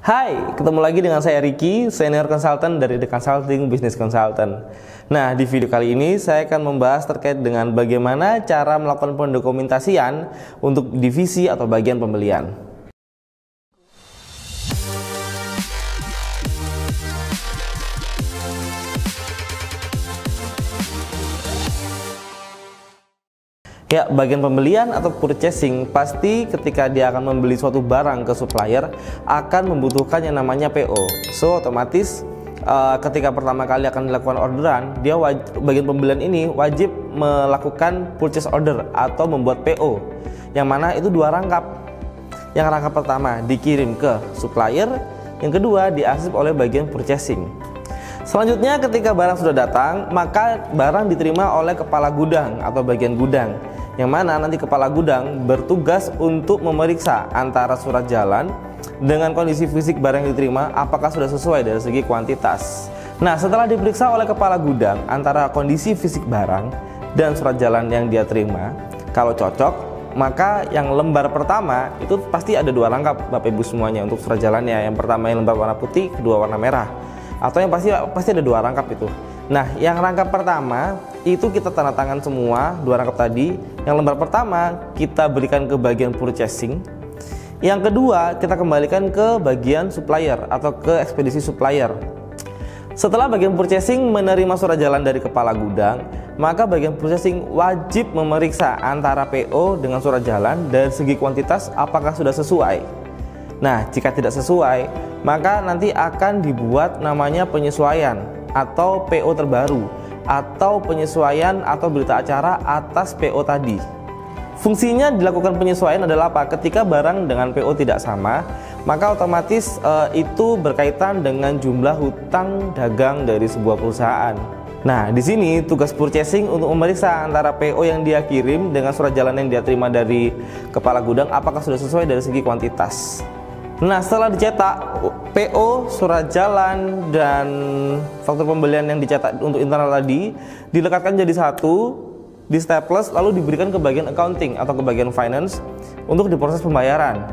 Hai, ketemu lagi dengan saya Ricky, Senior Consultant dari The Consulting Business Consultant. Nah, di video kali ini saya akan membahas terkait dengan bagaimana cara melakukan pendokumentasian untuk divisi atau bagian pembelian. Ya, bagian pembelian atau purchasing pasti ketika dia akan membeli suatu barang ke supplier akan membutuhkan yang namanya PO. So, otomatis ketika pertama kali akan dilakukan orderan, bagian pembelian ini wajib melakukan purchase order atau membuat PO. Yang mana itu dua rangkap. Yang rangkap pertama dikirim ke supplier, yang kedua diarsip oleh bagian purchasing. Selanjutnya ketika barang sudah datang, maka barang diterima oleh kepala gudang atau bagian gudang, yang mana nanti kepala gudang bertugas untuk memeriksa antara surat jalan dengan kondisi fisik barang yang diterima apakah sudah sesuai dari segi kuantitas. Nah, setelah diperiksa oleh kepala gudang antara kondisi fisik barang dan surat jalan yang dia terima, kalau cocok, maka yang lembar pertama itu pasti ada dua rangkap Bapak Ibu semuanya untuk surat jalannya. Yang pertama yang lembar warna putih, kedua warna merah. Atau yang pasti ada dua rangkap itu. Nah, yang rangkap pertama itu kita tanda tangan semua dua rangkap tadi. Yang lembar pertama kita berikan ke bagian purchasing. Yang kedua kita kembalikan ke bagian supplier atau ke ekspedisi supplier. Setelah bagian purchasing menerima surat jalan dari kepala gudang, maka bagian purchasing wajib memeriksa antara PO dengan surat jalan dari segi kuantitas apakah sudah sesuai. Nah, jika tidak sesuai, maka nanti akan dibuat namanya penyesuaian atau PO terbaru atau penyesuaian atau berita acara atas PO tadi. Fungsinya dilakukan penyesuaian adalah apa? Ketika barang dengan PO tidak sama, maka otomatis itu berkaitan dengan jumlah hutang dagang dari sebuah perusahaan. Nah, di sini tugas purchasing untuk memeriksa antara PO yang dia kirim dengan surat jalan yang dia terima dari kepala gudang apakah sudah sesuai dari segi kuantitas. Nah, setelah dicetak PO, surat jalan, dan faktur pembelian yang dicetak untuk internal tadi dilekatkan jadi satu, di staples, lalu diberikan ke bagian accounting atau ke bagian finance untuk diproses pembayaran.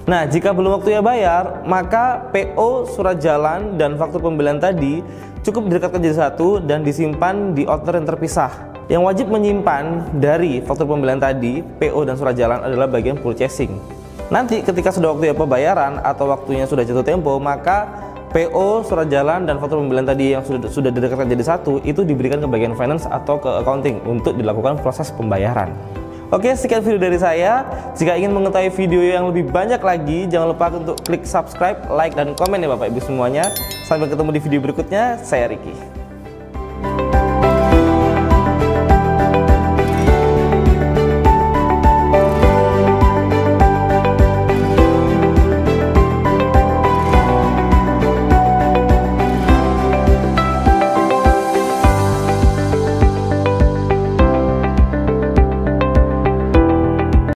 Nah, jika belum waktunya bayar, maka PO, surat jalan, dan faktur pembelian tadi cukup dilekatkan jadi satu dan disimpan di order yang terpisah. Yang wajib menyimpan dari faktur pembelian tadi, PO dan surat jalan adalah bagian purchasing. Nanti ketika sudah waktunya pembayaran atau waktunya sudah jatuh tempo, maka PO, surat jalan, dan faktur pembelian tadi yang sudah didekatkan jadi satu itu diberikan ke bagian finance atau ke accounting untuk dilakukan proses pembayaran. Oke, sekian video dari saya. Jika ingin mengetahui video yang lebih banyak lagi, jangan lupa untuk klik subscribe, like, dan komen ya Bapak Ibu semuanya. Sampai ketemu di video berikutnya. Saya Ricky.